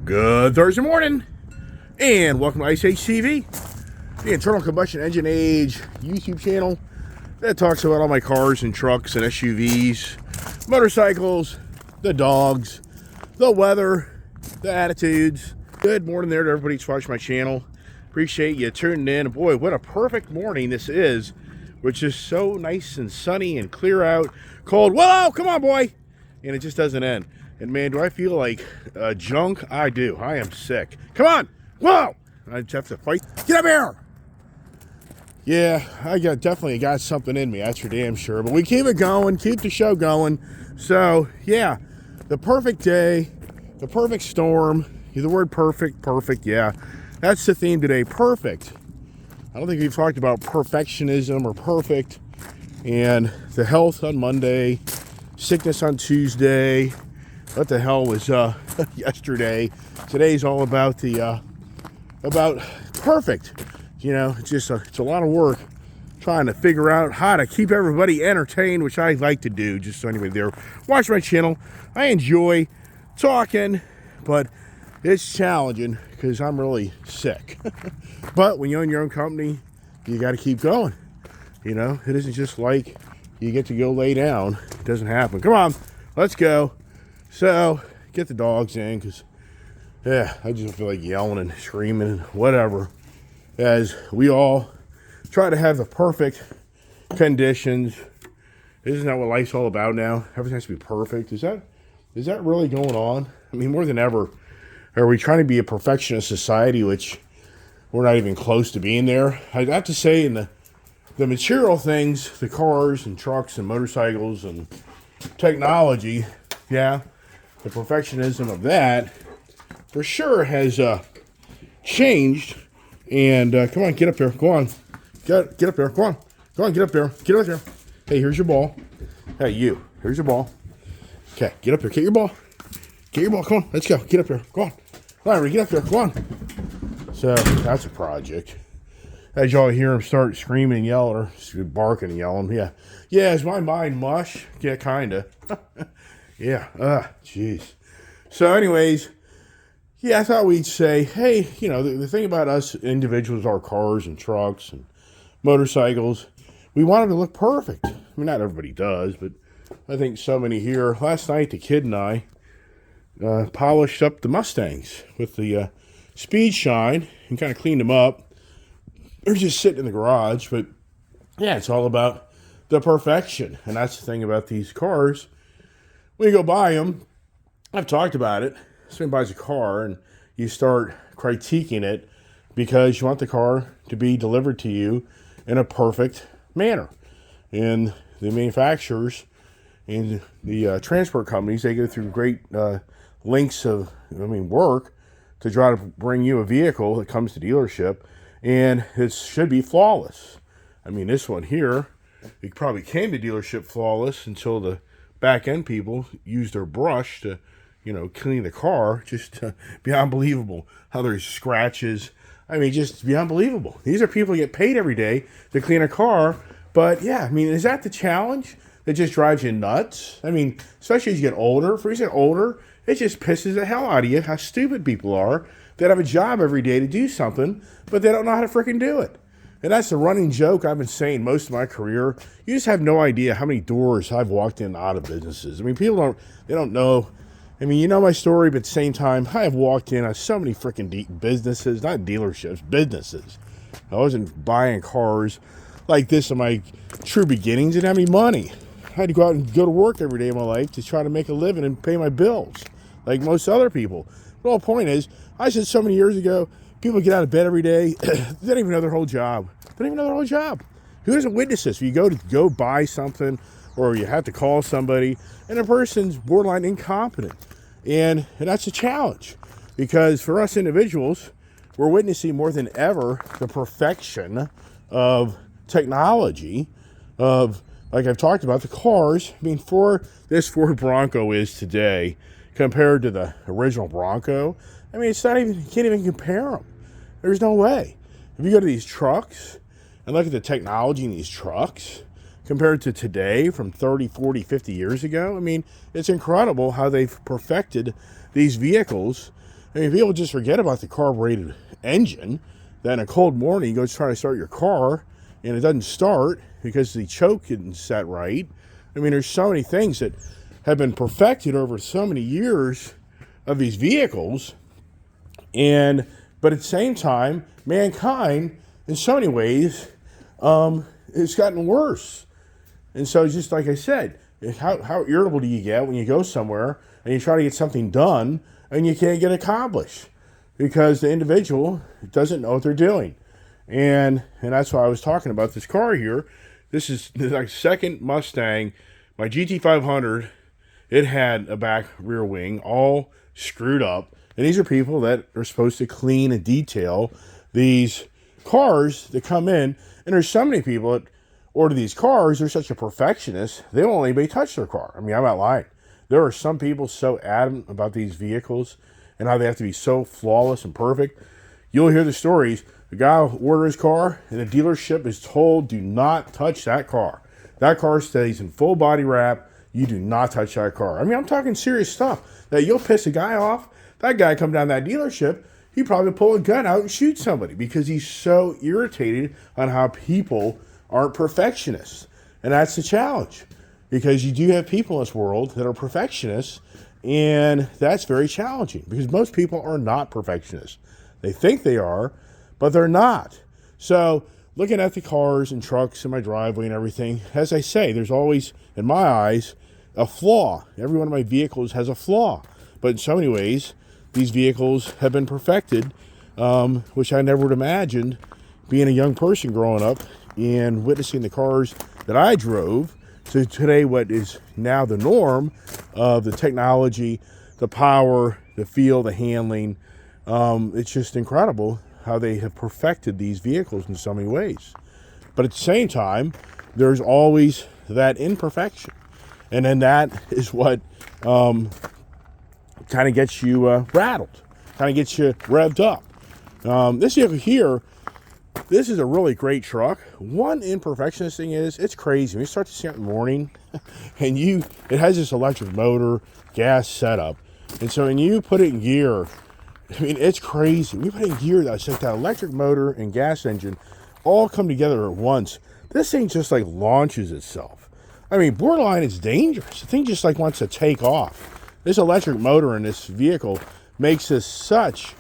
Good Thursday morning, and welcome to Ice Age TV, the internal combustion engine age YouTube channel that talks about all my cars and trucks and SUVs, motorcycles, the dogs, the weather, the attitudes. Good morning there to everybody who's watching my channel. Appreciate you tuning in. Boy, what a perfect morning this is, which is so nice and sunny and clear out. Cold, whoa, come on, boy. And it just doesn't end. And man, do I feel like junk? I do. I am sick. Come on, whoa. I just have to fight. Get up here. Yeah, I definitely got something in me, that's for damn sure. But we keep it going, keep the show going. So, yeah, the perfect day, the perfect storm. The word perfect, yeah. That's the theme today, perfect. I don't think we've talked about perfectionism or perfect. And the health on Monday, sickness on Tuesday. What the hell was yesterday? Today's all about the about perfect. You know, it's a lot of work trying to figure out how to keep everybody entertained, which I like to do. Just so anybody there, watch my channel. I enjoy talking, but it's challenging because I'm really sick. But when you own your own company, you got to keep going. You know, it isn't just like you get to go lay down. It doesn't happen. Come on, let's go. So, get the dogs in because, yeah, I just feel like yelling and screaming and whatever. As we all try to have the perfect conditions. Isn't that what life's all about now? Everything has to be perfect. Is that really going on? I mean, more than ever, are we trying to be a perfectionist society, which we're not even close to being there? I'd have to say in the material things, the cars and trucks and motorcycles and technology, yeah, the perfectionism of that for sure has changed. And come on, get up here. Go on. Get up here. Go on. Go on, get up here. Get up here. Hey, here's your ball. Hey, you. Here's your ball. Okay, get up here. Get your ball. Get your ball. Come on. Let's go. Get up here. Go on. Larry, get up here. Go on. So, that's a project. As y'all hear him start screaming and yelling, or barking and yelling. Yeah. Yeah, is my mind mush? Yeah, kind of. Yeah. Jeez. So, anyways, yeah, I thought we'd say, hey, you know, the thing about us individuals, our cars and trucks and motorcycles, we want them to look perfect. I mean, not everybody does, but I think so many here. Last night, the kid and I polished up the Mustangs with the Speed Shine and kind of cleaned them up. They're just sitting in the garage, but yeah, it's all about the perfection. And that's the thing about these cars. When you go buy them, I've talked about it. Somebody buys a car and you start critiquing it because you want the car to be delivered to you in a perfect manner. And the manufacturers and the transport companies, they go through great lengths of, work to try to bring you a vehicle that comes to dealership, and it should be flawless. I mean, this one here, it probably came to dealership flawless until the back end people used their brush to, clean the car. Just be unbelievable how there's scratches. I mean, just be unbelievable. These are people who get paid every day to clean a car. But yeah, I mean, is that the challenge that just drives you nuts? I mean, especially as you get older. For you get older, it just pisses the hell out of you how stupid people are that have a job every day to do something, but they don't know how to freaking do it. And that's the running joke I've been saying most of my career. You just have no idea how many doors I've walked in and out of businesses. I mean, people don't know. I mean, you know my story, but at the same time, I have walked in on so many freaking businesses, not dealerships, businesses. I wasn't buying cars like this in my true beginnings. Didn't have any money. I had to go out and go to work every day of my life to try to make a living and pay my bills, like most other people. The whole point is, I said so many years ago, people get out of bed every day, they don't even know their whole job. Who doesn't witness this? You go buy something, or you have to call somebody, and the person's borderline incompetent. And that's a challenge, because for us individuals, we're witnessing more than ever the perfection of technology, of, like I've talked about, the cars. I mean, this Ford Bronco is today compared to the original Bronco. I mean, you can't even compare them. There's no way. If you go to these trucks and look at the technology in these trucks compared to today from 30, 40, 50 years ago, I mean, it's incredible how they've perfected these vehicles. I mean, people just forget about the carbureted engine. Then a cold morning, you go try to start your car, and it doesn't start because the choke isn't set right. I mean, there's so many things that have been perfected over so many years of these vehicles. But at the same time, mankind, in so many ways, it's gotten worse. And so, just like I said, how irritable do you get when you go somewhere and you try to get something done and you can't get it accomplished because the individual doesn't know what they're doing? And that's why I was talking about this car here. This is like second Mustang, my GT500. It had a back rear wing all screwed up. And these are people that are supposed to clean and detail these cars that come in. And there's so many people that order these cars. They're such a perfectionist. They don't let anybody touch their car. I mean, I'm not lying. There are some people so adamant about these vehicles and how they have to be so flawless and perfect. You'll hear the stories. The guy will order his car, and the dealership is told, do not touch that car. That car stays in full body wrap. You do not touch that car. I mean, I'm talking serious stuff that you'll piss a guy off. That guy come down that dealership, he probably pull a gun out and shoot somebody because he's so irritated on how people aren't perfectionists. And that's the challenge, because you do have people in this world that are perfectionists, and that's very challenging because most people are not perfectionists. They think they are, but they're not. So looking at the cars and trucks in my driveway and everything, as I say, there's always, in my eyes, a flaw. Every one of my vehicles has a flaw. But in so many ways, these vehicles have been perfected, which I never would have imagined being a young person growing up and witnessing the cars that I drove to today, what is now the norm of the technology, the power, the feel, the handling. It's just incredible how they have perfected these vehicles in so many ways. But at the same time, there's always that imperfection. And then that is what kind of gets you rattled, kind of gets you revved up. This vehicle here, this is a really great truck. One imperfection this thing is, it's crazy. When you start to see it in the morning, and it has this electric motor, gas setup. And so when you put it in gear, I mean, it's crazy. We put it in gear, that's like that electric motor and gas engine all come together at once. This thing just like launches itself. I mean, borderline, it's dangerous. The thing just like wants to take off. This electric motor in this vehicle makes this such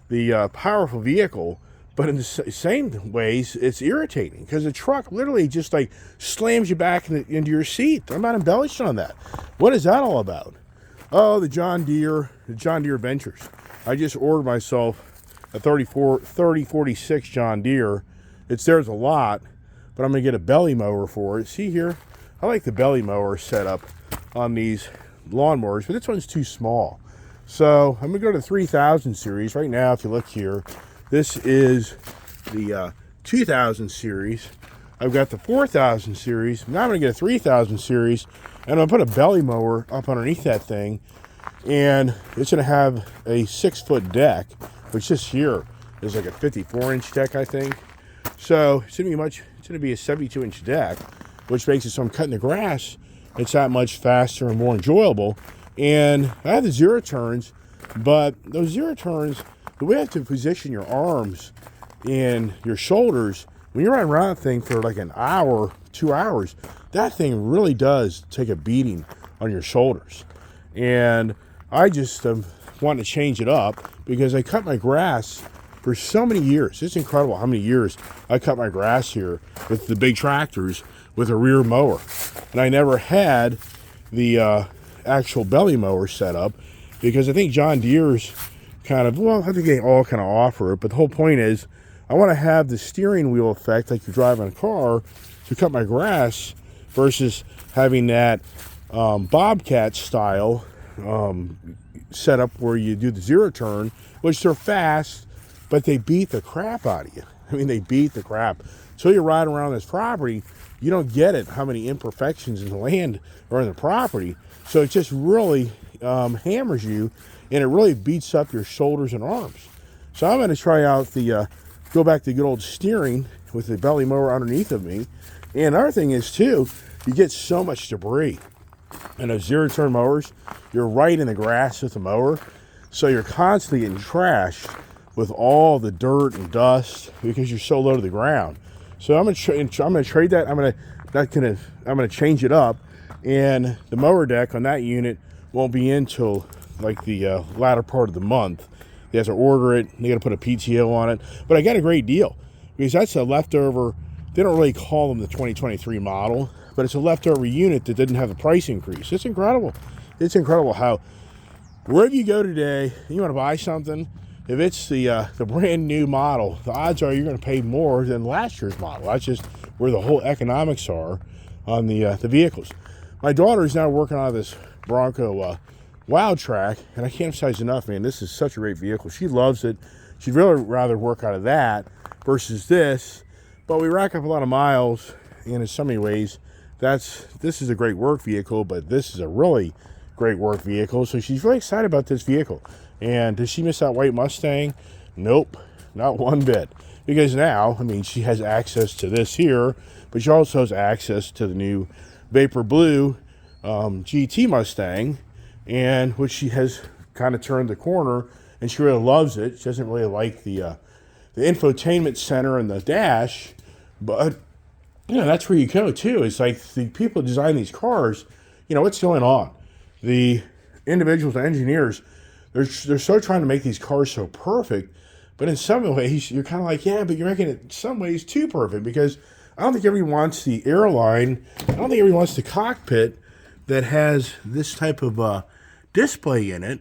the powerful vehicle, but in the same ways, it's irritating because the truck literally just like slams you back into your seat. I'm not embellishing on that. What is that all about? Oh, the John Deere Ventures. I just ordered myself a 3046 John Deere. There's a lot, but I'm going to get a belly mower for it. See here? I like the belly mower setup on these lawnmowers, but this one's too small. So I'm going to go to the 3000 series. Right now, if you look here, this is the 2000 series. I've got the 4000 series. Now I'm going to get a 3000 series, and I'm going to put a belly mower up underneath that thing, and it's going to have a 6-foot deck, which this here is like a 54-inch deck, I think. So it's going to be a 72-inch deck, which makes it so I'm cutting the grass, it's that much faster and more enjoyable. And I have the zero turns, but those zero turns, the way you have to position your arms and your shoulders, when you're riding around that thing for like an hour, 2 hours, that thing really does take a beating on your shoulders. And I just want to change it up because I cut my grass for so many years. It's incredible how many years I cut my grass here with the big tractors with a rear mower. And I never had the actual belly mower set up because I think John Deere's kind of, well, I think they all kind of offer it, but the whole point is I want to have the steering wheel effect like you're driving a car to cut my grass versus having that Bobcat style setup where you do the zero turn, which they're fast, but they beat the crap out of you. I mean, they beat the crap. So you're riding around this property, you don't get it, how many imperfections in the land or in the property. So it just really hammers you, and it really beats up your shoulders and arms. So I'm going to try out go back to good old steering with the belly mower underneath of me. And another thing is, too, you get so much debris. And those zero-turn mowers, you're right in the grass with the mower. So you're constantly getting trashed with all the dirt and dust because you're so low to the ground. So I'm gonna trade that. I'm gonna change it up, and the mower deck on that unit won't be in till like the latter part of the month. They have to order it. They got to put a PTO on it. But I got a great deal because that's a leftover. They don't really call them the 2023 model, but it's a leftover unit that didn't have a price increase. It's incredible. It's incredible how wherever you go today, you want to buy something. If it's the brand new model, the odds are you're going to pay more than last year's model. That's just where the whole economics are on the vehicles. My daughter is now working on this Bronco Wildtrak, and I can't emphasize enough, man, this is such a great vehicle. She loves it. She'd really rather work out of that versus this, but we rack up a lot of miles, and in so many ways, this is a great work vehicle, but this is a really great work vehicle, so she's really excited about this vehicle. And does she miss that white Mustang? Nope, not one bit. Because now, I mean, she has access to this here, but she also has access to the new Vapor Blue GT Mustang, and which she has kind of turned the corner, and she really loves it. She doesn't really like the infotainment center and the dash, but that's where you go too. It's like the people design these cars, what's going on? The individuals, the engineers, they're so trying to make these cars so perfect, but in some ways you're kind of like, yeah, but you're making it in some ways too perfect, because I don't think everyone wants the airline. I don't think everyone wants the cockpit that has this type of display in it.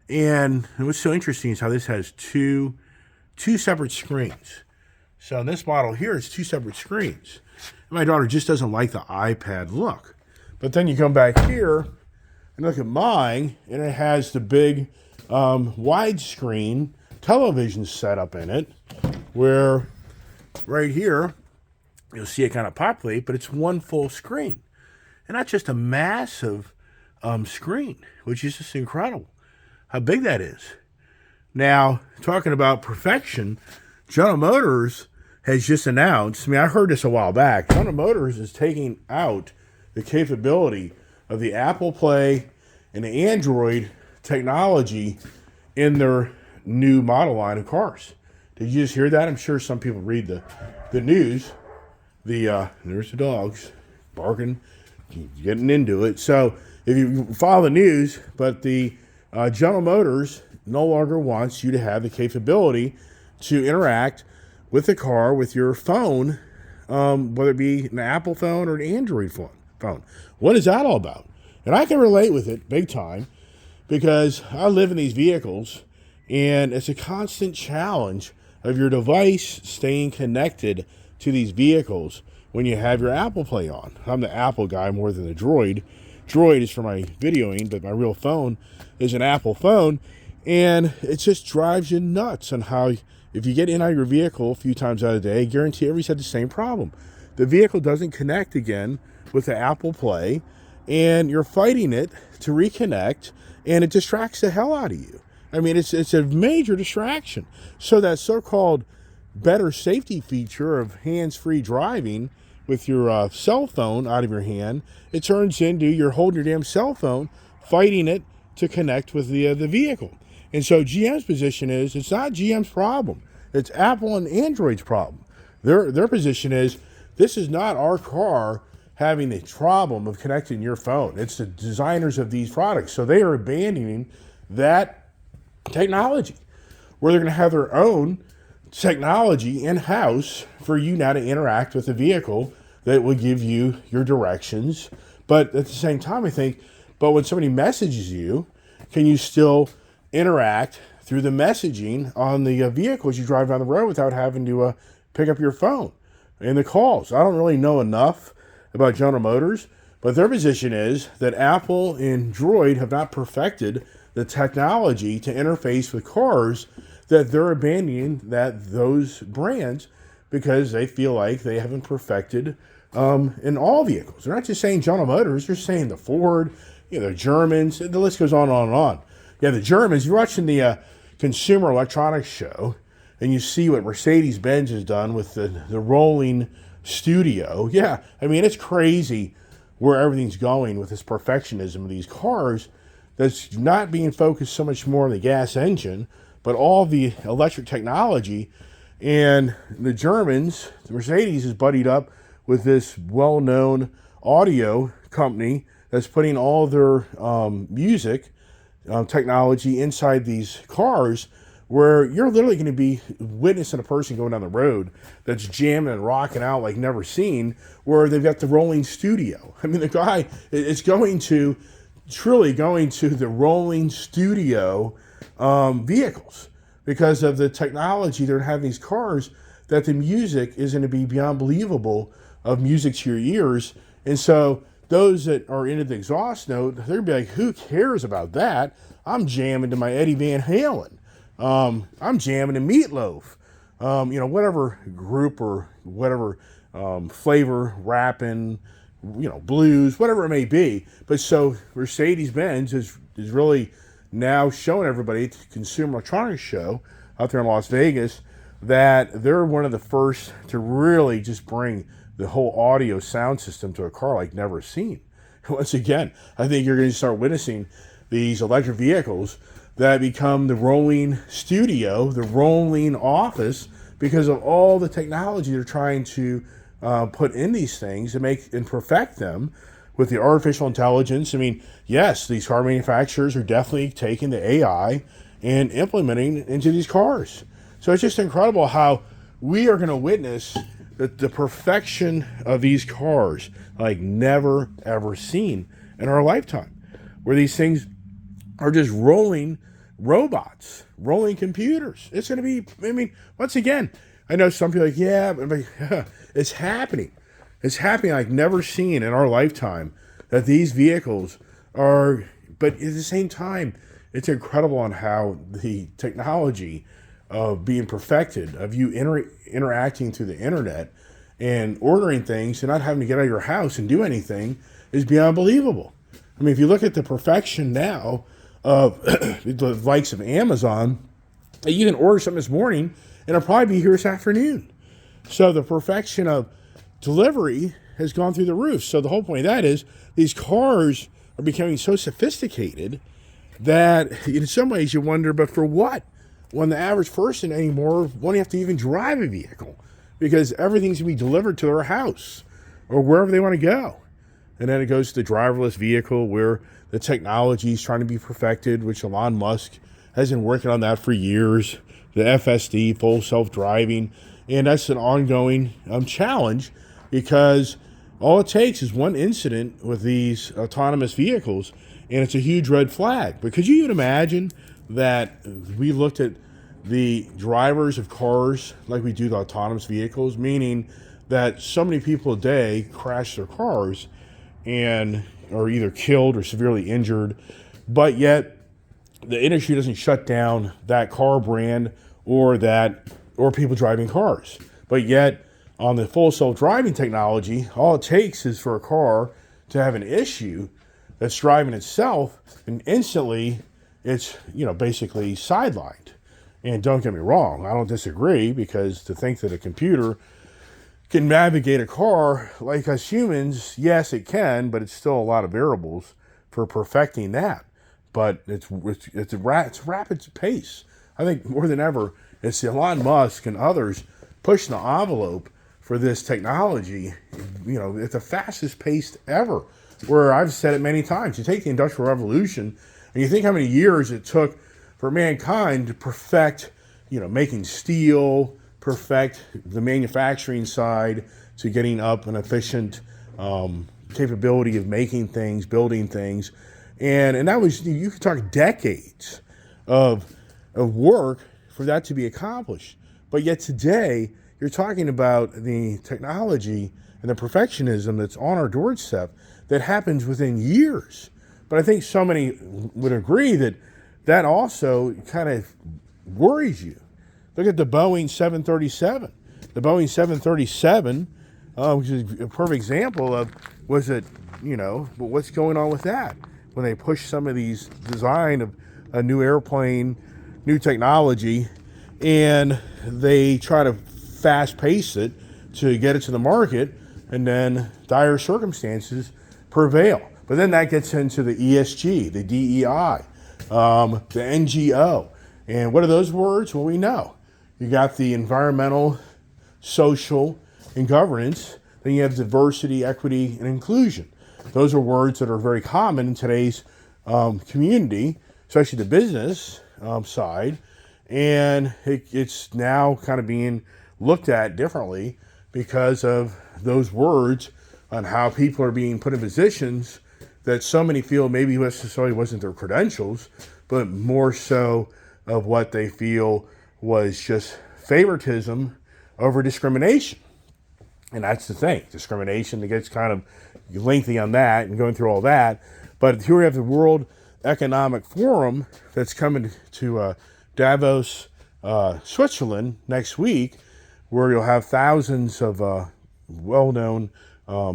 And what's so interesting is how this has two separate screens. So in this model here, it's two separate screens. And my daughter just doesn't like the iPad look. But then you come back here and look at mine, and it has the big widescreen television setup in it, where right here, you'll see it kind of populate, but it's one full screen. And that's just a massive screen, which is just incredible how big that is. Now, talking about perfection, General Motors has just announced, I heard this a while back, General Motors is taking out the capability of the Apple Play and the Android technology in their new model line of cars. Did you just hear that? I'm sure some people read the news. There's the dogs barking, getting into it. So if you follow the news, but the General Motors no longer wants you to have the capability to interact with the car with your phone, whether it be an Apple phone or an Android phone. What is that all about? And I can relate with it big time, because I live in these vehicles, and it's a constant challenge of your device staying connected to these vehicles when you have your Apple Play on. I'm the Apple guy more than the Droid. Droid is for my videoing, but my real phone is an Apple phone, and it just drives you nuts on how, if you get in out of your vehicle a few times out of the day, I guarantee everybody's had the same problem. The vehicle doesn't connect again with the Apple Play, and you're fighting it to reconnect, and it distracts the hell out of you. It's a major distraction. So that so-called better safety feature of hands-free driving with your cell phone out of your hand, it turns into you're holding your damn cell phone, fighting it to connect with the vehicle. And so GM's position is, it's not GM's problem. It's Apple and Android's problem. Their position is, this is not our car having the problem of connecting your phone. It's the designers of these products. So they are abandoning that technology, where they're going to have their own technology in-house for you now to interact with the vehicle that will give you your directions. But at the same time, I think, but when somebody messages you, can you still interact through the messaging on the vehicle as you drive down the road without having to pick up your phone and the calls? I don't really know enough about General Motors, but their position is that Apple and Droid have not perfected the technology to interface with cars, that they're abandoning those brands because they feel like they haven't perfected in all vehicles. They're not just saying General Motors, they're saying the Ford, the Germans, the list goes on and on and on. Yeah, the Germans, you're watching the Consumer Electronics Show, and you see what Mercedes-Benz has done with the rolling studio. Yeah, it's crazy where everything's going with this perfectionism of these cars, that's not being focused so much more on the gas engine, but all the electric technology. And the Germans, the Mercedes, is buddied up with this well-known audio company that's putting all their music technology inside these cars, where you're literally going to be witnessing a person going down the road that's jamming and rocking out like never seen, where they've got the rolling studio. I mean, the guy is truly going to the rolling studio vehicles, because of the technology they're having these cars, that the music is going to be beyond believable of music to your ears. And so those that are into the exhaust note, they're going to be like, who cares about that? I'm jamming to my Eddie Van Halen. I'm jamming to Meatloaf. Whatever group or whatever flavor, rapping, blues, whatever it may be. But so Mercedes-Benz is really now showing everybody at the Consumer Electronics Show out there in Las Vegas that they're one of the first to really just bring the whole audio sound system to a car like never seen. Once again, I think you're going to start witnessing these electric vehicles that become the rolling studio, the rolling office, because of all the technology they're trying to put in these things and make and perfect them with the artificial intelligence. I mean, yes, these car manufacturers are definitely taking the AI and implementing it into these cars. So it's just incredible how we are going to witness the perfection of these cars like never, ever seen in our lifetime, where these things are just rolling robots, rolling computers. It's going to be, once again, I know some people are like, yeah, but it's happening. It's happening like never seen in our lifetime, that these vehicles are, but at the same time, it's incredible on how the technology of being perfected, of you interacting through the internet and ordering things and not having to get out of your house and do anything, is beyond believable. I mean, if you look at the perfection now of the likes of Amazon, you can order something this morning and it'll probably be here this afternoon. So the perfection of delivery has gone through the roof. So the whole point of that is these cars are becoming so sophisticated that in some ways you wonder, but for what? When the average person anymore won't have to even drive a vehicle, because everything's going to be delivered to their house or wherever they want to go. And then it goes to the driverless vehicle, where the technology is trying to be perfected, which Elon Musk has been working on that for years. The FSD, full self-driving. And that's an ongoing challenge, because all it takes is one incident with these autonomous vehicles, and it's a huge red flag. But could you even imagine that we looked at the drivers of cars like we do the autonomous vehicles, meaning that so many people a day crash their cars and are either killed or severely injured, but yet the industry doesn't shut down that car brand or people driving cars. But yet on the full self-driving technology, all it takes is for a car to have an issue that's driving itself, and instantly it's basically sidelined. And don't get me wrong, I don't disagree, because to think that a computer can navigate a car like us humans, yes, it can, but it's still a lot of variables for perfecting that. But it's a rapid pace. I think more than ever, it's Elon Musk and others pushing the envelope for this technology, at the fastest pace ever. Where I've said it many times, you take the Industrial Revolution and you think how many years it took for mankind to perfect, making steel, perfect the manufacturing side, to getting up an efficient capability of making things, building things. And that was, you could talk decades of work for that to be accomplished. But yet today, you're talking about the technology and the perfectionism that's on our doorstep that happens within years. But I think so many would agree that also kind of worries you. Look at the Boeing 737. The Boeing 737, which is a perfect example of, what's going on with that? When they push some of these design of a new airplane, new technology, and they try to fast pace it to get it to the market, and then dire circumstances prevail. But then that gets into the ESG, the DEI, the NGO. And what are those words? Well, we know. You got the environmental, social, and governance. Then you have diversity, equity, and inclusion. Those are words that are very common in today's community, especially the business side. And it's now kind of being looked at differently because of those words on how people are being put in positions that so many feel maybe necessarily wasn't their credentials, but more so of what they feel was just favoritism over discrimination. And that's the thing, discrimination, it gets kind of lengthy on that and going through all that. But here we have the World Economic Forum that's coming to Davos, Switzerland next week, where you'll have thousands of well-known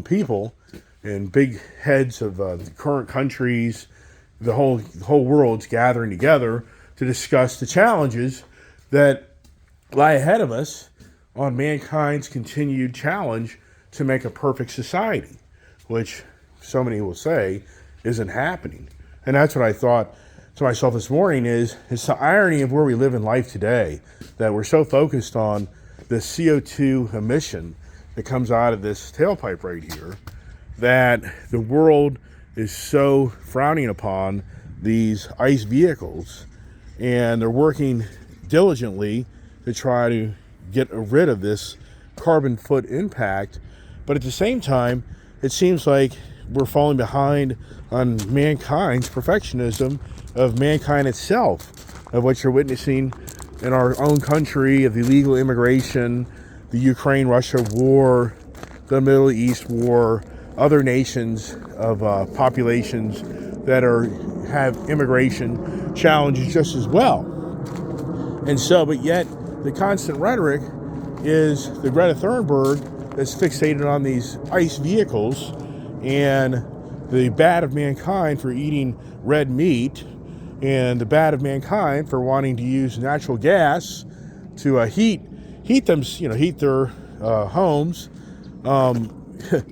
people and big heads of the current countries, the whole world's gathering together to discuss the challenges that lie ahead of us on mankind's continued challenge to make a perfect society, which so many will say isn't happening. And that's what I thought to myself this morning is it's the irony of where we live in life today, that we're so focused on the CO2 emission that comes out of this tailpipe right here, that the world is so frowning upon these ICE vehicles, and they're working diligently to try to get rid of this carbon foot impact. But at the same time, it seems like we're falling behind on mankind's perfectionism of mankind itself, of what you're witnessing in our own country, of the illegal immigration, the Ukraine-Russia war, the Middle East war, other nations of populations that have immigration challenges just as well. And so, but yet the constant rhetoric is the Greta Thunberg that's fixated on these ICE vehicles and the bad of mankind for eating red meat, and the bad of mankind for wanting to use natural gas to heat them, heat their homes.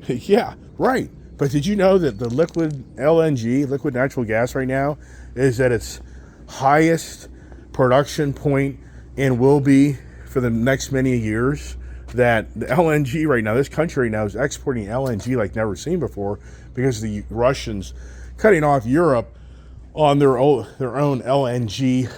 Yeah, right. But did you know that the liquid LNG, liquid natural gas right now, is at its highest production point and will be for the next many years? That the LNG right now, this country right now is exporting LNG like never seen before because the Russians cutting off Europe on their own LNG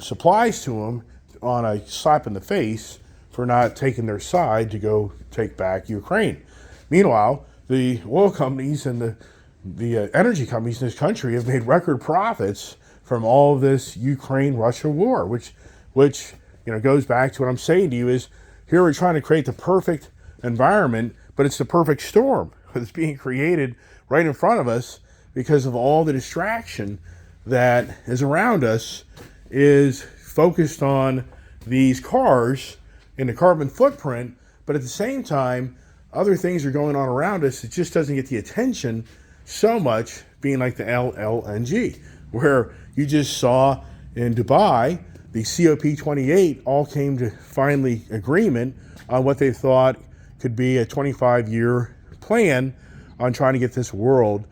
supplies to them on a slap in the face for not taking their side to go take back Ukraine. Meanwhile, the oil companies and the energy companies in this country have made record profits from all of this Ukraine-Russia war, which goes back to what I'm saying to you is here we're trying to create the perfect environment, but it's the perfect storm that's being created right in front of us because of all the distraction that is around us is focused on these cars and the carbon footprint, but at the same time, other things are going on around us. It just doesn't get the attention so much, being like the LNG, where you just saw in Dubai, the COP28 all came to finally agreement on what they thought could be a 25-year plan on trying to get this world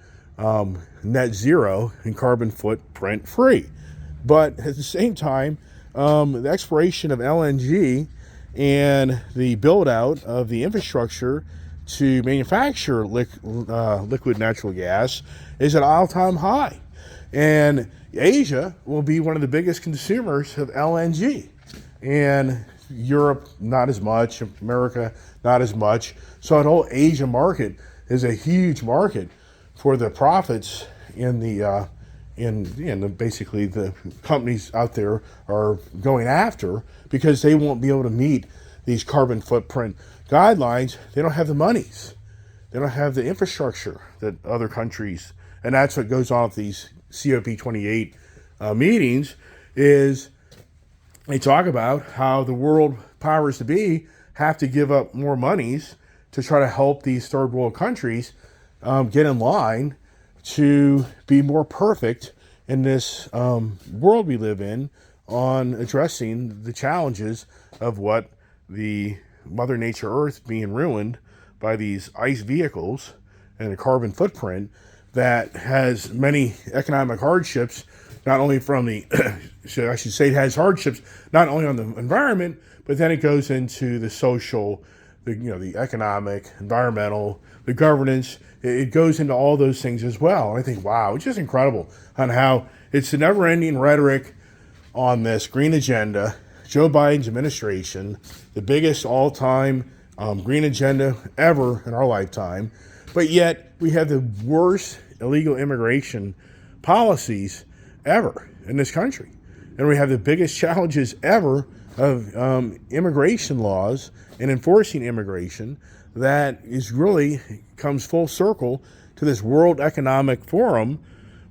net zero and carbon footprint free. But at the same time, the exploration of LNG and the build out of the infrastructure to manufacture liquid natural gas is at all-time high. And Asia will be one of the biggest consumers of LNG. And Europe, not as much. America, not as much. So the whole Asia market is a huge market for the profits in the basically the companies out there are going after, because they won't be able to meet these carbon footprint guidelines. They don't have the monies. They don't have the infrastructure that other countries, and that's what goes on with these COP28 meetings, is they talk about how the world powers to be have to give up more monies to try to help these third world countries get in line to be more perfect in this world we live in on addressing the challenges of what the Mother Nature Earth being ruined by these ICE vehicles and the carbon footprint. that has many economic hardships, not only from the, so I should say it has hardships, not only on the environment, but then it goes into the social, the economic, environmental, the governance. It goes into all those things as well. And I think, wow, it's just incredible on how it's the never-ending rhetoric on this green agenda. Joe Biden's administration, the biggest all-time green agenda ever in our lifetime, but yet we have the worst illegal immigration policies ever in this country. And we have the biggest challenges ever of immigration laws and enforcing immigration that is really comes full circle to this World Economic Forum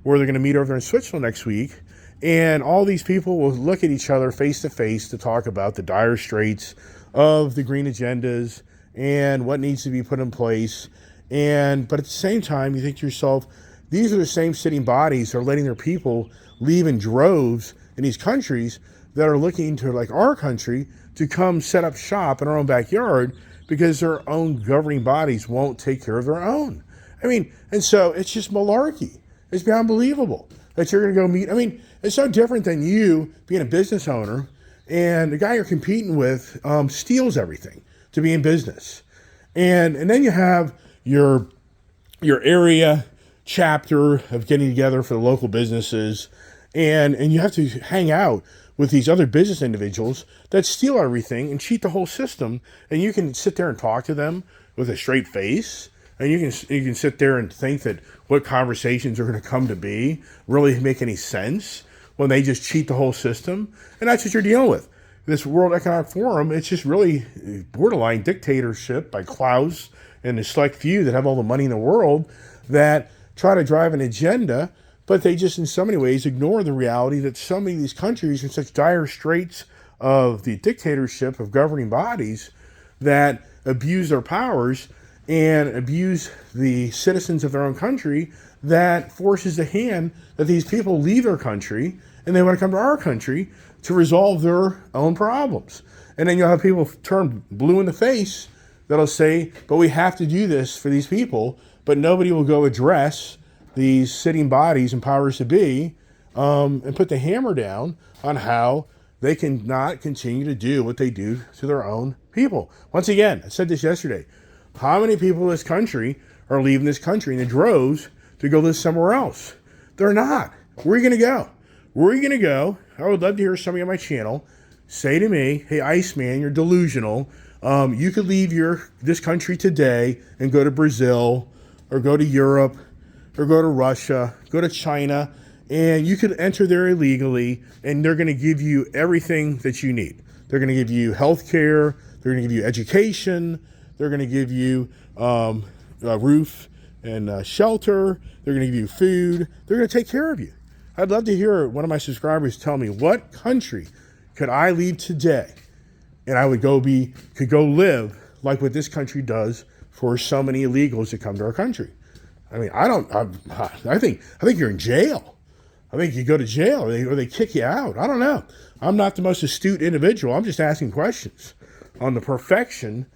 where they're going to meet over there in Switzerland next week. And all these people will look at each other face to face to talk about the dire straits of the green agendas and what needs to be put in place. But at the same time, you think to yourself, these are the same sitting bodies that are letting their people leave in droves in these countries that are looking to, like our country, to come set up shop in our own backyard because their own governing bodies won't take care of their own. And so it's just malarkey. It's unbelievable that you're going to go meet. It's so different than you being a business owner and the guy you're competing with steals everything to be in business. And then you have your area chapter of getting together for the local businesses, and you have to hang out with these other business individuals that steal everything and cheat the whole system, and you can sit there and talk to them with a straight face, and you can sit there and think that what conversations are going to come to be really make any sense when they just cheat the whole system. And that's what you're dealing with. This World Economic Forum, it's just really borderline dictatorship by Klaus and the select few that have all the money in the world that try to drive an agenda, but they just in so many ways ignore the reality that so many of these countries are in such dire straits of the dictatorship of governing bodies that abuse their powers and abuse the citizens of their own country, that forces the hand that these people leave their country and they want to come to our country to resolve their own problems. And then you'll have people turn blue in the face that'll say, but we have to do this for these people, but nobody will go address these sitting bodies and powers to be and put the hammer down on how they can not continue to do what they do to their own people. Once again, I said this yesterday, how many people in this country are leaving this country in the droves to go live somewhere else? They're not. Where are you going to go? Where are you going to go? I would love to hear somebody on my channel say to me, hey, Iceman, you're delusional. You could leave this country today and go to Brazil or go to Europe or go to Russia, go to China, and you could enter there illegally, and they're going to give you everything that you need. They're going to give you health care. They're going to give you education. They're going to give you a roof and shelter. They're going to give you food. They're going to take care of you. I'd love to hear one of my subscribers tell me, what country could I leave today and I would could go live like what this country does for so many illegals that come to our country? I think you're in jail. I think you go to jail or they kick you out. I don't know. I'm not the most astute individual. I'm just asking questions on the perfection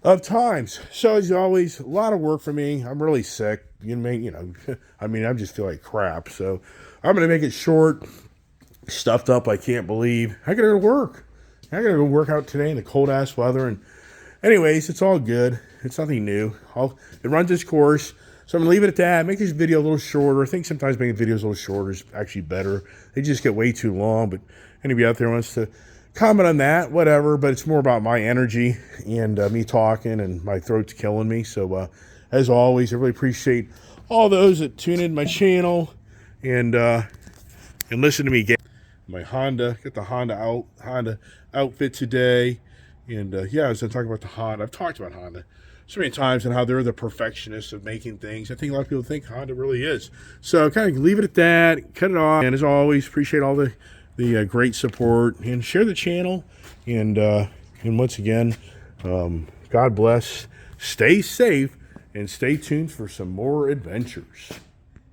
of times. So as always, a lot of work for me. I'm really sick. I just feel like crap. So I'm going to make it short, stuffed up. I can't believe I got to go to work. I got to go work out today in the cold ass weather. And anyways, it's all good. It's nothing new. It runs its course. So I'm going to leave it at that. Make this video a little shorter. I think sometimes making videos a little shorter is actually better. They just get way too long. But anybody out there wants to comment on that, whatever. But it's more about my energy and me talking, and my throat's killing me. So as always, I really appreciate all those that tune in my channel and listen to me get my Honda. Got the Honda outfit today. And yeah, I was going to talk about the Honda. I've talked about Honda so many times and how they're the perfectionists of making things. I think a lot of people think Honda really is. So kind of leave it at that, cut it off. And as always, appreciate all the great support, and share the channel. And once again, God bless. Stay safe and stay tuned for some more adventures.